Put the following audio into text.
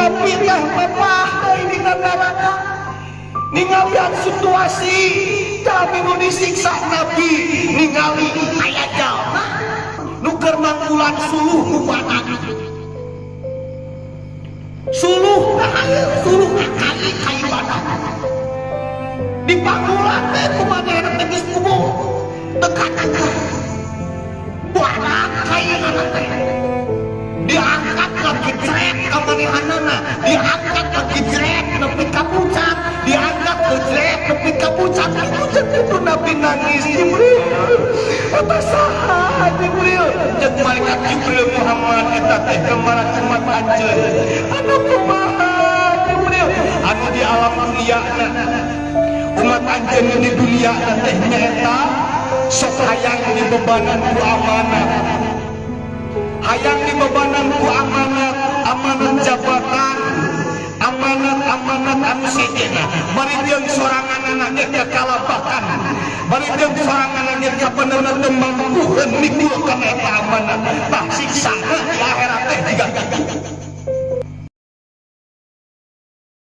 Nabi teh mepah ini neraka ningali situasi kami nu disiksa Nabi ningali aya jalma nu keur manggulan suluh nu badan suluh kali kai badan di panggulan teh kumaha teh kubu dekat badan kai anak teh diangkat lagi jrek ka manehanana diangkat lagi jrek nepi ka puncak diangkat ke jrek nepi ka puncak itu Nabi nangis Jibril eta saha Jibril jeung malaikat Jibril Muhammad eta teh gambaran umat anjeun anu kumaha Jibril anu di alam dunia umat anjeun di dunia teh nyaeta sok hayang dibebanan ku amanah hayang dibebanan ku amanat jabatan amanat anu sejenna bari jeung sorangan ge kakalabakan bari jeung sorangan ge kabeneran teu mampu mikul kana eta amanat tah siksa